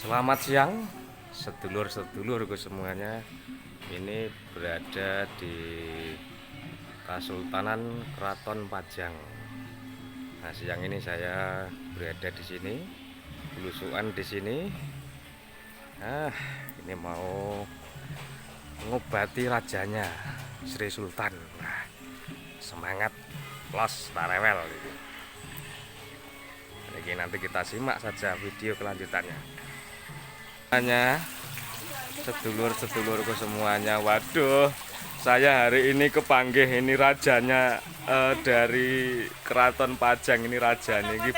Selamat siang, sedulur-sedulurku semuanya. Ini berada di Kesultanan Keraton Pajang. Nah, siang ini saya berada di sini, belusukan di sini. Ini mau ngobati rajanya, Sri Sultan. Nah, semangat, los, tarewel. Jadi nanti kita simak saja video kelanjutannya. Hanya sedulur-sedulurku semuanya, waduh, saya hari ini kepanggih ini rajanya dari Keraton Pajang. Ini rajanya ini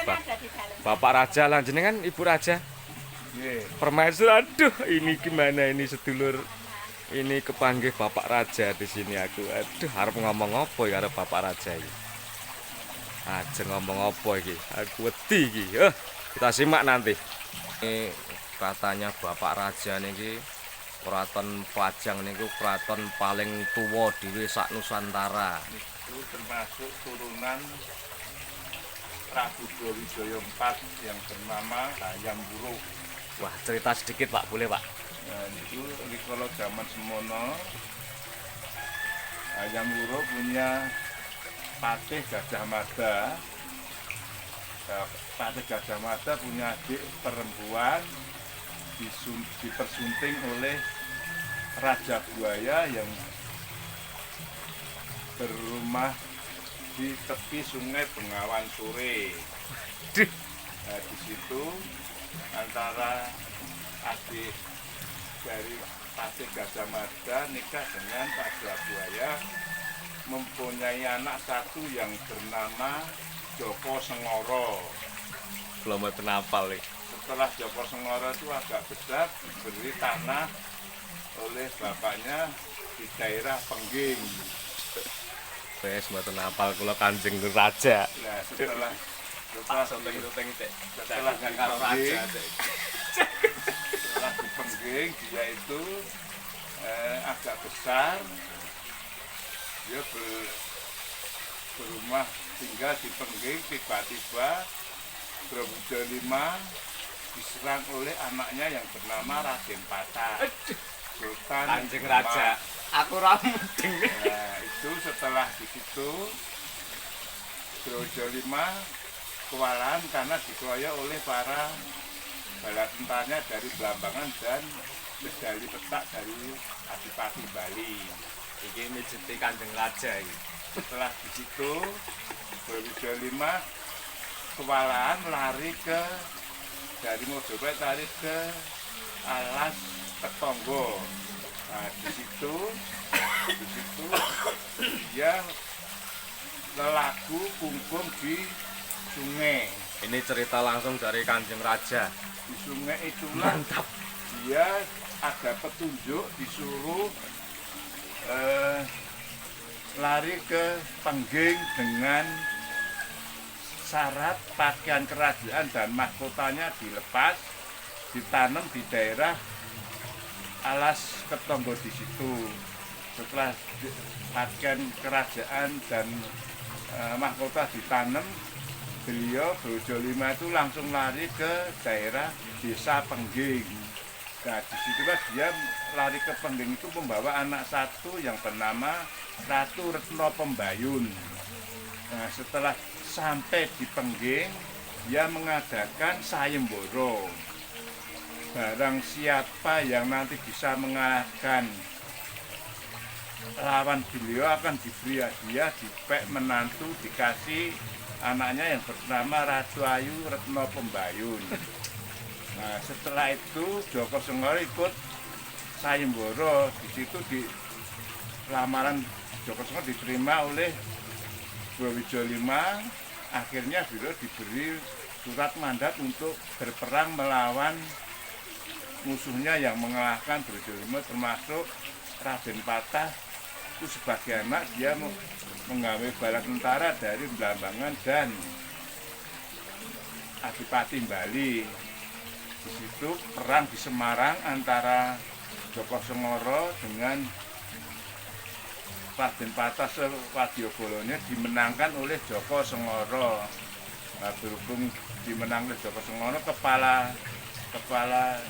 Bapak Raja lah jenengan, Ibu Raja Permaisuri. Aduh, ini gimana ini sedulur, ini kepanggih Bapak Raja di sini aku. Aduh, harap ngomong apa ya karo Bapak Raja ini. Aja ngomong apa iki, aku wedi iki. Kita simak nanti. Ini katanya Bapak Raja niki Keraton Pajang niku keraton paling tua dhewe sak Nusantara. Itu termasuk turunan Prabu Brawijaya IV yang bernama Hayam Wuruk. Wah, cerita sedikit Pak, boleh Pak? Nah, itu kalau zaman semono Hayam Wuruk punya Patih Gajah Mada. Patih Gajah Mada punya adik perempuan dipersunting oleh Raja Buaya yang berumah di tepi sungai Bengawan Sore. Nah, di situ antara adik dari Patih Gajah Mada nikah dengan Raja Buaya, mempunyai anak satu yang bernama Joko Sengoro. Belum mau penapal nih. Setelah Joko Sengoro itu agak besar, diberi tanah oleh bapaknya di daerah Pengging. Wes mboten apal kula Kanjeng Raja. Nah, setelah di Pengging dia itu agak besar, dia berumah tinggal di Pengging. Tiba-tiba Brawijaya V diserang oleh anaknya yang bernama Raden Patah, Sultan Kanjeng Raja. Aku ramu dengar. Nah, itu setelah di situ Brawijaya V kewalahan karena dikeroyok oleh para bala tentaranya dari Blambangan dan medali petak dari Adipati Bali. Iki mijeti Kanjeng Raja iki. Setelah di situ Brawijaya V kewalahan lari dari Mojopahit lari ke Alas Ketonggo. Nah, di situ dia lelaku kungkum di sungai. Ini cerita langsung dari Kanjeng Raja. Di sungai itulah dia ada petunjuk disuruh lari ke Pengging dengan syarat pakaian kerajaan dan mahkotanya dilepas, ditanam di daerah Alas Ketonggo di situ. Setelah pakaian kerajaan dan mahkota ditanam, beliau Brawijaya V itu langsung lari ke daerah desa Pengging. Nah, disitulah dia lari ke Pengging itu membawa anak satu yang bernama Ratu Retno Pembayun. Nah, setelah sampai di Pengging, dia mengadakan sayembara. Barang siapa yang nanti bisa mengalahkan lawan beliau akan diberi hadiah, dipek menantu, dikasih anaknya yang bernama Ratu Ayu Retno Pembayun. Nah, setelah itu Joko Sengoro ikut sayembara. Di situ di lamaran Joko Sengoro diterima oleh Brawijaya V. Akhirnya beliau diberi surat mandat untuk berperang melawan musuhnya yang mengalahkan Brawijaya V, termasuk Raden Patah. Itu sebagai anak dia menggawe bala tentara dari Blambangan dan Adipati Bali. Di situ perang di Semarang antara Joko Sengoro dengan Raden Patah Sewadiogolonya dimenangkan oleh Joko Sengoro. Nah, berhubung dimenang oleh Joko Sengoro, kepala kepala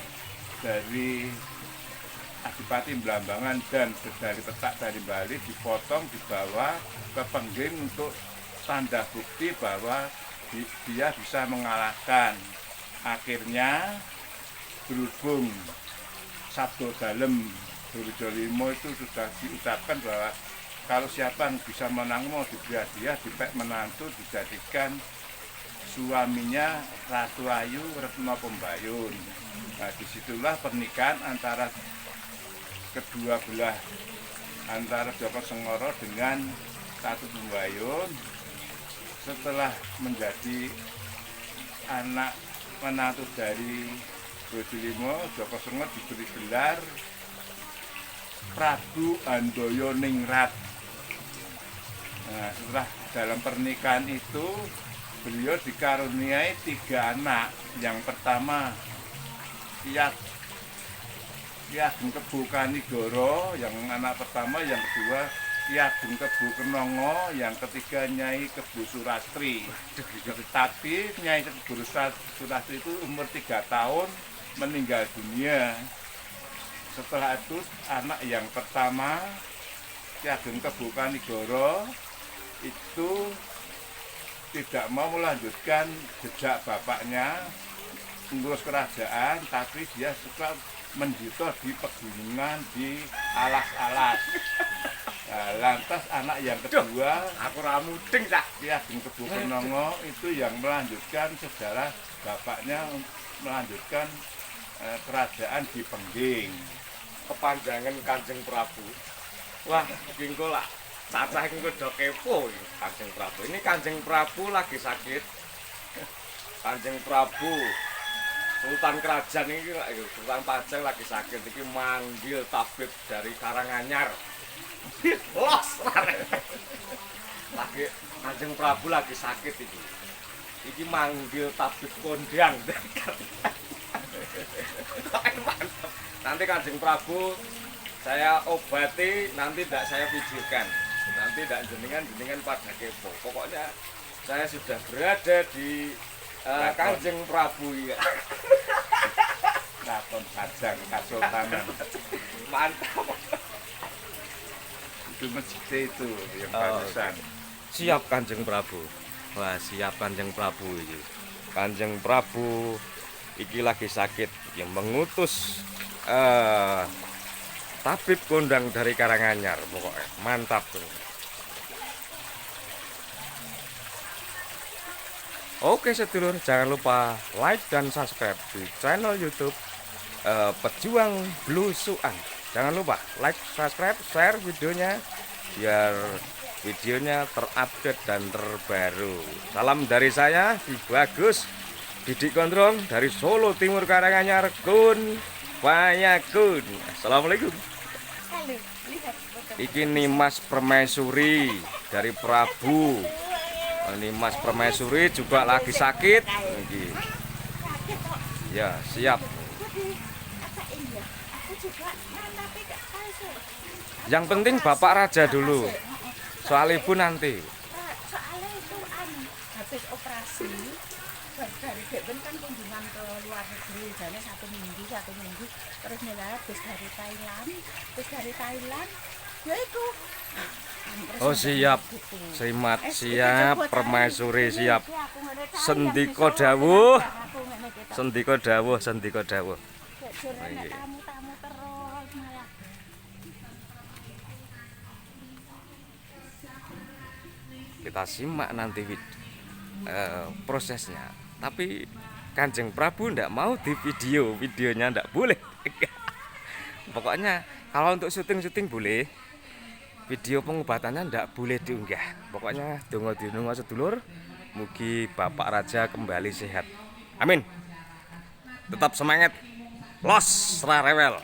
dari Adipati Blambangan dan dari petak dari Bali dipotong dibawa ke Pengging untuk tanda bukti bahwa dia bisa mengalahkan. Akhirnya berhubung Sabdo Dalem Durjolimo itu sudah diucapkan bahwa kalau siapa yang bisa menang mau diberi hadiah, dipek menantu dijadikan suaminya Ratu Ayu Retno Pembayun. Nah, disitulah pernikahan antara kedua belah, antara Joko Sengoro dengan Ratu Pembayun. Setelah menjadi anak menantu dari Durjolimo, Joko Sengoro diberi gelar Prabu Handoyo Ningrat. Nah, setelah dalam pernikahan itu beliau dikaruniai 3 anak. Yang pertama Ki Ageng Kebo Kanigoro, yang anak pertama, yang kedua Ki Ageng Kebo Kenongo, yang ketiga Nyai Kebo Surastri. Tapi Nyai Kebo Surastri itu umur 3 tahun meninggal dunia. Setelah itu anak yang pertama Ki Ageng Kebo Kanigoro itu tidak mau melanjutkan jejak bapaknya mengurus kerajaan, tapi dia suka mendito di pegunungan, di alas-alas. Nah, lantas anak yang kedua, Aku ramuding tak. Ki Ageng Kebo Kenongo itu yang melanjutkan sejarah bapaknya, melanjutkan kerajaan di Pengging. Kepanjangan Kanjeng Prabu. Wah, kingko lah. Cacah kingko do kepo iki Kanjeng Prabu. Ini Kanjeng Prabu lagi sakit. Kanjeng Prabu Sultan Kerajaan ini, Sultan Pajang lagi sakit. Iki manggil tabib dari Karanganyar. Los. Lagi Kanjeng Prabu lagi sakit iki. Iki manggil tabib kondang. Mantap. Nanti Kanjeng Prabu saya obati, nanti tidak saya videokan, nanti tidak jenengan pada kepo. Pokoknya saya sudah berada di Kanjeng Prabu ya. Kraton Pajang Kasultanan. Mantap. Itu masjid itu yang barusan. Siap Kanjeng Prabu. Wah, siap Kanjeng Prabu iki. Kanjeng Prabu iki lagi sakit, yang mengutus tabib kondang dari Karanganyar. Pokoknya mantap tuh. Oke sedulur, jangan lupa like dan subscribe di channel YouTube Pejuang Blusukan. Jangan lupa like, subscribe, share videonya biar videonya terupdate dan terbaru. Salam dari saya, Ki Bagus Didik Gondrong dari Solo Timur Karanganyar. Kun Fayakun. Assalamualaikum. Iki Nimas Permaisuri dari Prabu. Nimas Permaisuri juga lagi sakit. Iki. Ya, siap. Yang penting Bapak Raja dulu. Soal Ibu nanti. Soalnya itu habis operasi dari Deben kan kunjungan ke luar negeri, jadi 1 minggu terus nilai habis dari Thailand ya itu. Oh siap, Simat siap, Permaisuri siap. Sendika dawuh, sendika dawuh, sendika dawuh. Tamu-tamu terus malah. Kita simak nanti prosesnya. Tapi Kanjeng Prabu ndak mau di videonya ndak boleh. Pokoknya kalau untuk syuting boleh, video pengobatannya ndak boleh diunggah. Pokoknya donga sedulur, mugi Bapak Raja kembali sehat. Amin. Tetap semangat. Los ra rewel.